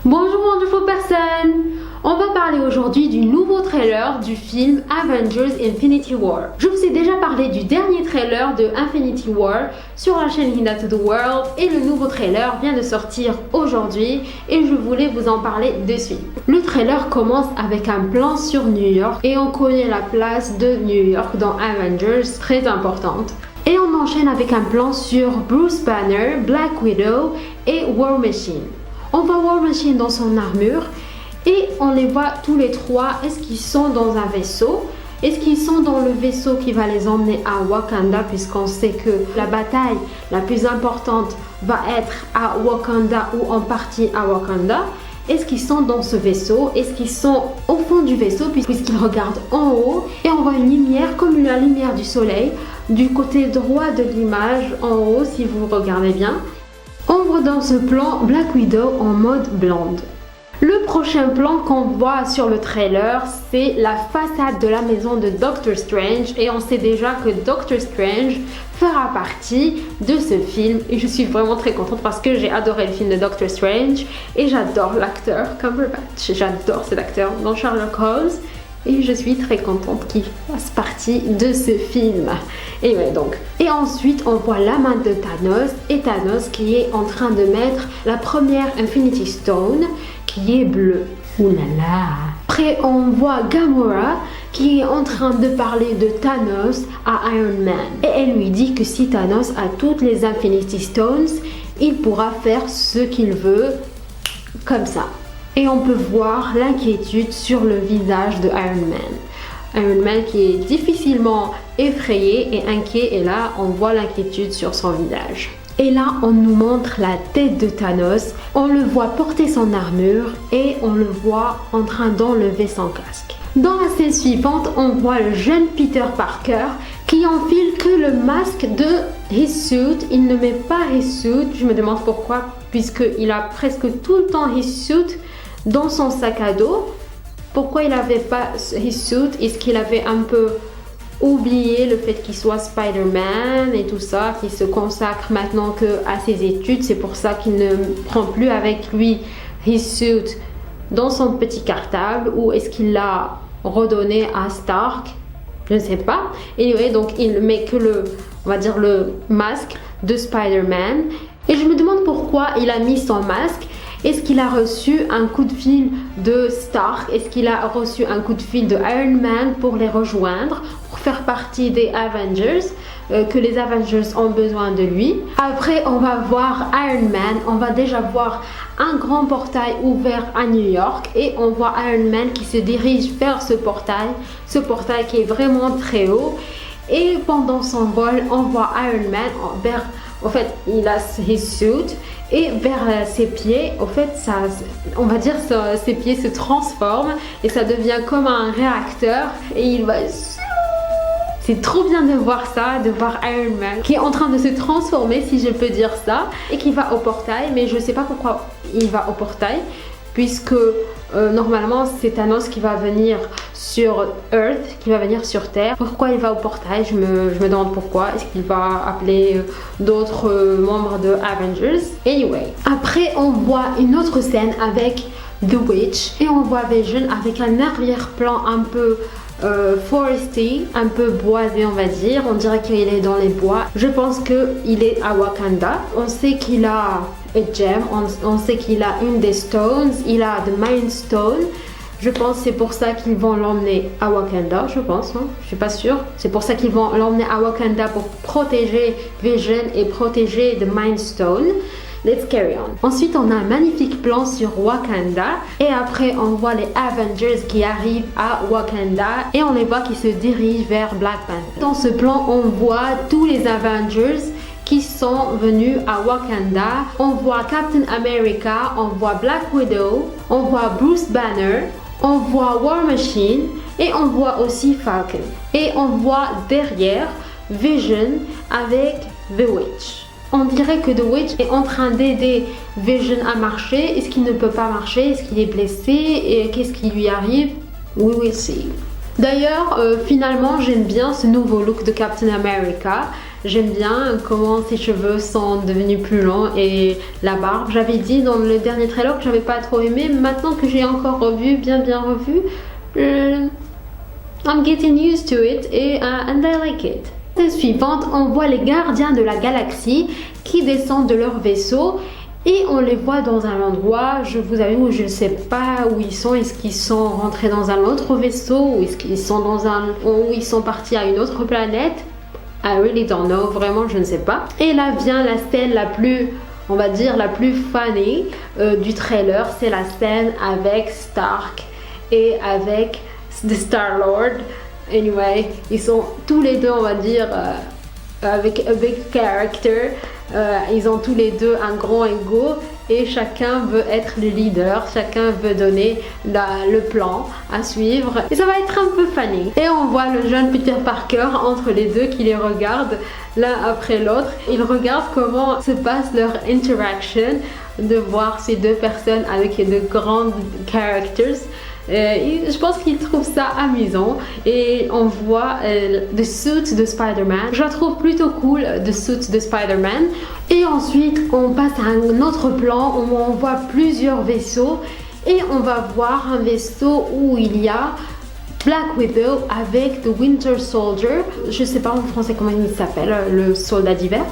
Bonjour wonderful personnes. On va parler aujourd'hui du nouveau trailer du film Avengers Infinity War. Je vous ai déjà parlé du dernier trailer de Infinity War sur la chaîne Hinda to the World et le nouveau trailer vient de sortir aujourd'hui et je voulais vous en parler de suite. Le trailer commence avec un plan sur New York et on connaît la place de New York dans Avengers, très importante. Et on enchaîne avec un plan sur Bruce Banner, Black Widow et War Machine. On voit War Machine dans son armure et on les voit tous les trois. Est-ce qu'ils sont dans un vaisseau? Est-ce qu'ils sont dans le vaisseau qui va les emmener à Wakanda, puisqu'on sait que la bataille la plus importante va être à Wakanda ou en partie à Wakanda? Est-ce qu'ils sont dans ce vaisseau? Est-ce qu'ils sont au fond du vaisseau puisqu'ils regardent en haut et on voit une lumière comme la lumière du soleil du côté droit de l'image en haut si vous regardez bien. On voit dans ce plan Black Widow en mode blonde. Le prochain plan qu'on voit sur le trailer, c'est la façade de la maison de Doctor Strange et on sait déjà que Doctor Strange fera partie de ce film et je suis vraiment très contente parce que j'ai adoré le film de Doctor Strange et j'adore l'acteur Cumberbatch, j'adore cet acteur dans Sherlock Holmes et je suis très contente qu'il fasse partie de ce film. Et ouais, donc. Et ensuite, on voit la main de Thanos et Thanos qui est en train de mettre la première Infinity Stone qui est bleue. Ouh là là. Après, on voit Gamora qui est en train de parler de Thanos à Iron Man. Et elle lui dit que si Thanos a toutes les Infinity Stones, il pourra faire ce qu'il veut comme ça. Et on peut voir l'inquiétude sur le visage de Iron Man. Iron Man qui est difficilement effrayé et inquiet et là on voit l'inquiétude sur son visage. Et là on nous montre la tête de Thanos, on le voit porter son armure et on le voit en train d'enlever son casque. Dans la scène suivante, on voit le jeune Peter Parker qui enfile que le masque de his suit. Il ne met pas his suit, je me demande pourquoi, puisqu'il a presque tout le temps his suit dans son sac à dos. Pourquoi il n'avait pas his suit? Est-ce qu'il avait un peu oublié le fait qu'il soit Spider-Man et tout ça, qu'il se consacre maintenant qu'à ses études? C'est pour ça qu'il ne prend plus avec lui his suit dans son petit cartable, ou est-ce qu'il l'a redonné à Stark? Je ne sais pas. Et anyway, donc il met que on va dire le masque de Spider-Man. Et je me demande pourquoi il a mis son masque. Est-ce qu'il a reçu un coup de fil de Stark? Est-ce qu'il a reçu un coup de fil de Iron Man pour les rejoindre, pour faire partie des Avengers, que les Avengers ont besoin de lui? Après, on va voir Iron Man. On va déjà voir un grand portail ouvert à New York et on voit Iron Man qui se dirige vers ce portail qui est vraiment très haut. Et pendant son vol, on voit Iron Man vers... En fait, il a his suit et vers ses pieds, en fait, on va dire ses pieds se transforment et ça devient comme un réacteur et il va... C'est trop bien de voir ça, de voir Iron Man qui est en train de se transformer, si je peux dire ça, et qui va au portail, mais je ne sais pas pourquoi il va au portail, puisque normalement c'est Thanos qui va venir sur Earth, qui va venir sur Terre. Pourquoi il va au portail? Je me demande pourquoi. Est-ce qu'il va appeler d'autres membres de Avengers? Anyway, après on voit une autre scène avec The Witch et on voit Vision avec un arrière-plan un peu foresty, un peu boisé on va dire. On dirait qu'il est dans les bois. Je pense qu'il est à Wakanda. On sait qu'il a a gem, on sait qu'il a une des stones, il a the Mind Stone. Je pense que c'est pour ça qu'ils vont l'emmener à Wakanda, je pense, hein? Je suis pas sûre. C'est pour ça qu'ils vont l'emmener à Wakanda pour protéger Vision et protéger the Mind Stone. Let's carry on. Ensuite, on a un magnifique plan sur Wakanda et après on voit les Avengers qui arrivent à Wakanda et on les voit qui se dirigent vers Black Panther. Dans ce plan, on voit tous les Avengers qui sont venus à Wakanda. On voit Captain America, on voit Black Widow, on voit Bruce Banner, on voit War Machine et on voit aussi Falcon. Et on voit derrière Vision avec The Witch. On dirait que The Witch est en train d'aider Vision à marcher. Est-ce qu'il ne peut pas marcher? Est-ce qu'il est blessé? Et qu'est-ce qui lui arrive? We will see. D'ailleurs, finalement, j'aime bien ce nouveau look de Captain America. J'aime bien comment ses cheveux sont devenus plus longs et la barbe. J'avais dit dans le dernier trailer que j'avais pas trop aimé. Maintenant que j'ai encore revu, bien revu, I'm getting used to it and I like it. Scène suivante, on voit les gardiens de la galaxie qui descendent de leur vaisseau et on les voit dans un endroit, je vous avoue, je ne sais pas où ils sont. Est-ce qu'ils sont rentrés dans un autre vaisseau ou est-ce qu'ils sont où ils sont partis à une autre planète? I really don't know, vraiment je ne sais pas. Et là vient la scène la plus, on va dire la plus funny du trailer, c'est la scène avec Stark et avec The Star-Lord. Anyway, ils sont tous les deux, on va dire, avec a big character. Ils ont tous les deux un grand ego et chacun veut être le leader, chacun veut donner le plan à suivre et ça va être un peu funny. Et on voit le jeune Peter Parker entre les deux qui les regardent l'un après l'autre. Ils regardent comment se passe leur interaction, de voir ces deux personnes avec de grandes characters. Je pense qu'ils trouvent ça amusant et on voit the suit de Spider-Man. Je la trouve plutôt cool, the suit de Spider-Man. Et ensuite on passe à un autre plan où on voit plusieurs vaisseaux et on va voir un vaisseau où il y a Black Widow avec The Winter Soldier. Je sais pas en français comment il s'appelle, le soldat d'hiver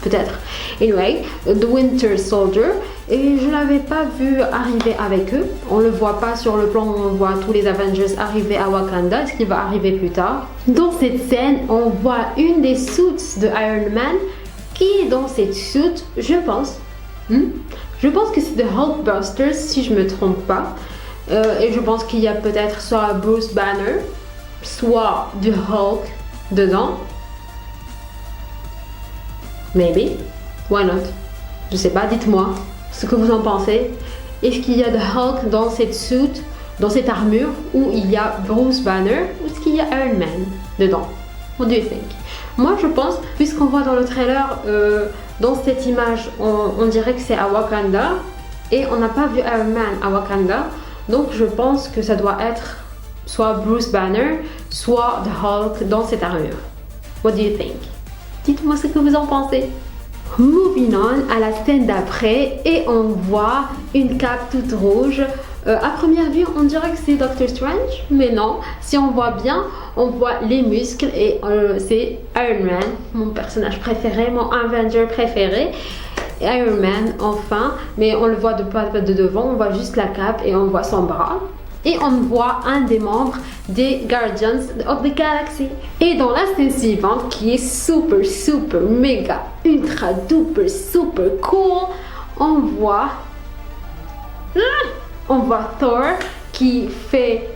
peut-être. Anyway, The Winter Soldier. Et je l'avais pas vu arriver avec eux. On le voit pas sur le plan où on voit tous les Avengers arriver à Wakanda, ce qui va arriver plus tard. Dans cette scène, on voit une des suits de Iron Man qui est dans cette suit, je pense. Je pense que c'est de Hulkbusters si je me trompe pas. Et je pense qu'il y a peut-être soit Bruce Banner, soit du Hulk dedans. Maybe. Why not? Je sais pas, dites-moi ce que vous en pensez. Est-ce qu'il y a de Hulk dans cette suit, dans cette armure, ou il y a Bruce Banner, ou est-ce qu'il y a Iron Man dedans? What do you think? Moi je pense, puisqu'on voit dans le trailer, dans cette image, on dirait que c'est à Wakanda, et on n'a pas vu Iron Man à Wakanda, donc je pense que ça doit être soit Bruce Banner, soit The Hulk dans cette armure. What do you think? Dites-moi ce que vous en pensez. Moving on à la scène d'après et on voit une cape toute rouge. À première vue, on dirait que c'est Doctor Strange, mais non. Si on voit bien, on voit les muscles et c'est Iron Man, mon personnage préféré, mon Avenger préféré. Iron Man, enfin, mais on le voit pas de devant, on voit juste la cape et on voit son bras. Et on voit un des membres des Guardians of the Galaxy. Et dans la scène suivante, qui est super, méga, ultra, duper, super cool, on voit Thor qui fait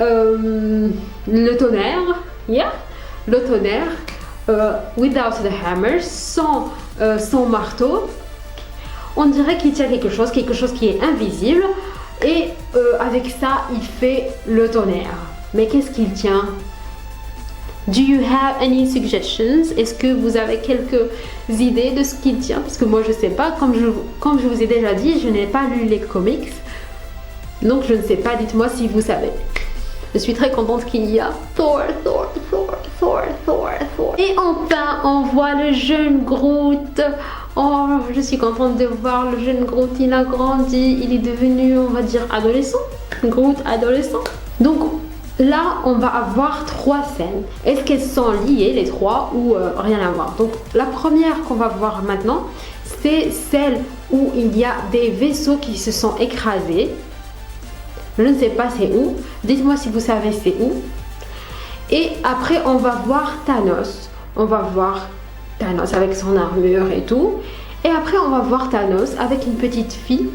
le tonnerre, le tonnerre, without the hammer, sans son marteau. On dirait qu'il tient quelque chose qui est invisible. Et avec ça, il fait le tonnerre. Mais qu'est-ce qu'il tient? Do you have any suggestions? Est-ce que vous avez quelques idées de ce qu'il tient? Parce que moi, je sais pas. Comme je vous ai déjà dit, je n'ai pas lu les comics. Donc, je ne sais pas. Dites-moi si vous savez. Je suis très contente qu'il y a Thor. Et enfin, on voit le jeune Groot. Oh, je suis contente de voir le jeune Groot. Il a grandi, il est devenu, on va dire, adolescent. Groot adolescent. Donc là, on va avoir 3 scènes. Est-ce qu'elles sont liées, les 3, ou rien à voir? Donc la première qu'on va voir maintenant, c'est celle où il y a des vaisseaux qui se sont écrasés. Je ne sais pas c'est où. Dites-moi si vous savez c'est où. Et après, on va voir Thanos. On va voir Thanos avec son armure et tout. Et après, on va voir Thanos avec une petite fille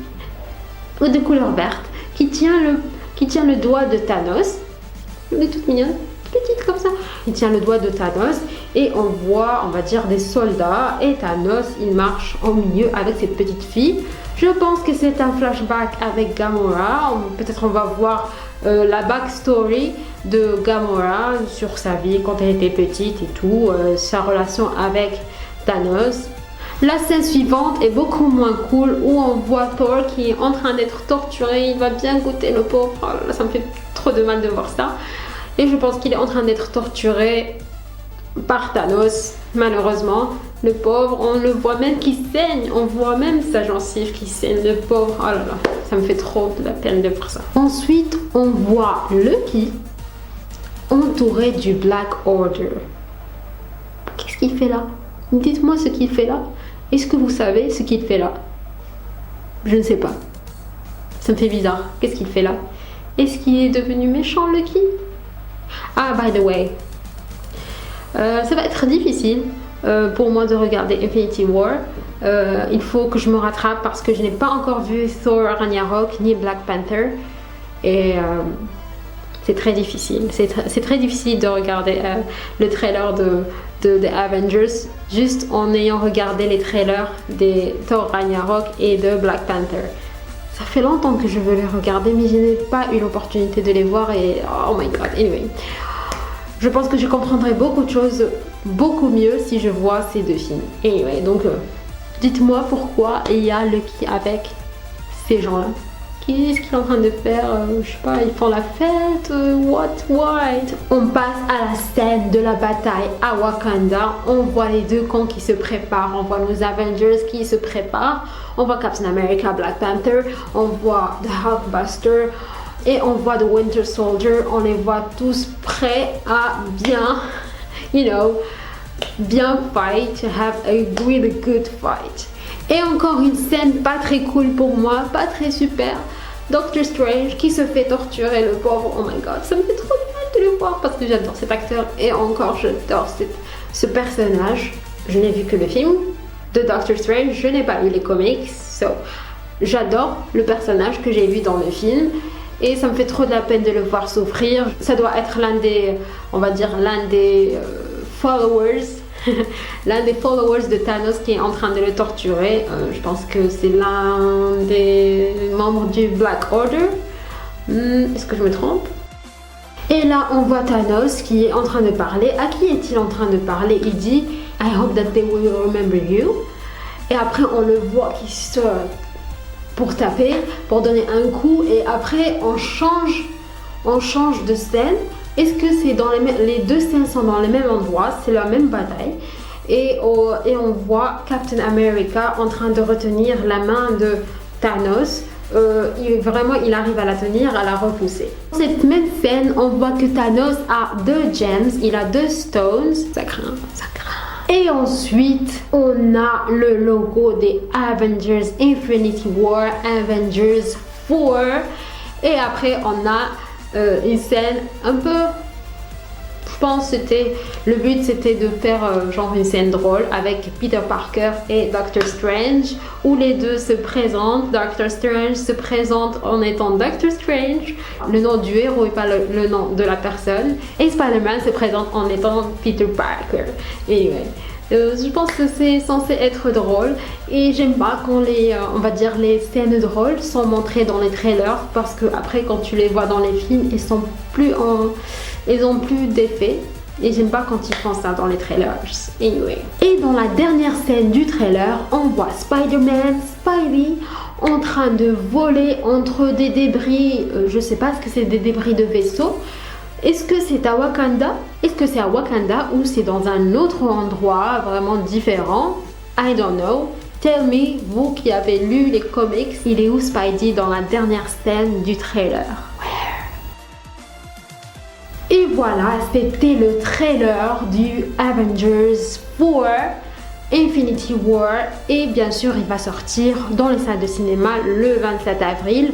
de couleur verte qui tient le doigt de Thanos. Elle est toute mignonne, petite comme ça. Il tient le doigt de Thanos et on voit, on va dire, des soldats. Et Thanos, il marche au milieu avec cette petite fille. Je pense que c'est un flashback avec Gamora. Peut-être on va voir la backstory de Gamora sur sa vie quand elle était petite et tout, sa relation avec Thanos. La scène suivante est beaucoup moins cool où on voit Thor qui est en train d'être torturé. Il va bien goûter le pauvre. Oh là, ça me fait trop de mal de voir ça. Et je pense qu'il est en train d'être torturé par Thanos, malheureusement. Le pauvre, on le voit même qui saigne, on voit même sa gencive qui saigne, le pauvre. Oh là là, ça me fait trop de la peine de voir ça. Ensuite, on voit Lucky entouré du Black Order. Qu'est-ce qu'il fait là? Dites-moi ce qu'il fait là. Est-ce que vous savez ce qu'il fait là? Je ne sais pas. Ça me fait bizarre. Qu'est-ce qu'il fait là? Est-ce qu'il est devenu méchant, Lucky? Ah, by the way, ça va être difficile pour moi de regarder Infinity War. Il faut que je me rattrape parce que je n'ai pas encore vu Thor Ragnarok ni Black Panther. Et c'est très difficile. C'est très difficile de regarder le trailer de Avengers juste en ayant regardé les trailers de Thor Ragnarok et de Black Panther. Ça fait longtemps que je veux les regarder, mais je n'ai pas eu l'opportunité de les voir et oh my god. Anyway, je pense que je comprendrai beaucoup de choses beaucoup mieux si je vois ces deux films. Anyway, donc dites-moi pourquoi il y a Lucky avec ces gens-là. Qu'est-ce qu'il est en train de faire? Je sais pas, ils font la fête? Why? On passe à la scène de la bataille à Wakanda. On voit les deux camps qui se préparent. On voit nos Avengers qui se préparent. On voit Captain America, Black Panther. On voit The Hulkbuster. Et on voit The Winter Soldier. On les voit tous prêts à bien, bien fight. To have a really good fight. Et encore une scène pas très cool pour moi, pas très super. Doctor Strange qui se fait torturer, le pauvre, oh my god, ça me fait trop mal de le voir parce que j'adore cet acteur et encore j'adore ce personnage. Je n'ai vu que le film de Doctor Strange, je n'ai pas lu les comics, so j'adore le personnage que j'ai vu dans le film et ça me fait trop de la peine de le voir souffrir. Ça doit être l'un des, on va dire, l'un des followers de Thanos qui est en train de le torturer. Je pense que c'est l'un des membres du Black Order. Est-ce que je me trompe? Et là, on voit Thanos qui est en train de parler. À qui est-il en train de parler? Il dit I hope that they will remember you. Et après, on le voit qui se pour taper, pour donner un coup. Et après, on change de scène. Est-ce que c'est dans les deux scènes sont dans le même endroit, c'est la même bataille et on voit Captain America en train de retenir la main de Thanos. Il arrive à la tenir, à la repousser. Dans cette même scène, on voit que Thanos a 2 gems, il a 2 stones. Ça craint. Et ensuite, on a le logo des Avengers Infinity War, Avengers 4. Et après, on a une scène un peu, je pense le but c'était de faire genre une scène drôle avec Peter Parker et Doctor Strange où les deux se présentent. Doctor Strange se présente en étant Doctor Strange, le nom du héros et pas le nom de la personne, et Spider-Man se présente en étant Peter Parker. Anyway, je pense que c'est censé être drôle et j'aime pas quand on va dire les scènes drôles sont montrées dans les trailers parce que après quand tu les vois dans les films ils ont plus d'effet et j'aime pas quand ils font ça dans les trailers. Anyway. Et dans la dernière scène du trailer, on voit Spider-Man, Spidey en train de voler entre des débris, je sais pas ce que c'est, des débris de vaisseau. Est-ce que c'est à Wakanda? Est-ce que c'est à Wakanda ou c'est dans un autre endroit vraiment différent? I don't know. Tell me, vous qui avez lu les comics, il est où Spidey dans la dernière scène du trailer? Et voilà, c'était le trailer du Avengers 4 Infinity War. Et bien sûr, il va sortir dans les salles de cinéma le 27 avril.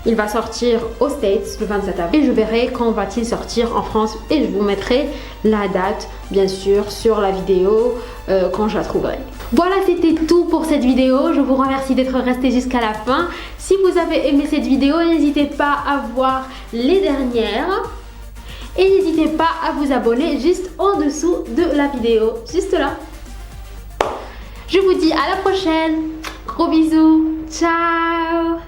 Il va sortir aux States le 27 avril. Et je verrai quand va-t-il sortir en France. Et je vous mettrai la date, bien sûr, sur la vidéo quand je la trouverai. Voilà, c'était tout pour cette vidéo. Je vous remercie d'être resté jusqu'à la fin. Si vous avez aimé cette vidéo, n'hésitez pas à voir les dernières. Et n'hésitez pas à vous abonner juste en dessous de la vidéo. Juste là. Je vous dis à la prochaine. Gros bisous. Ciao.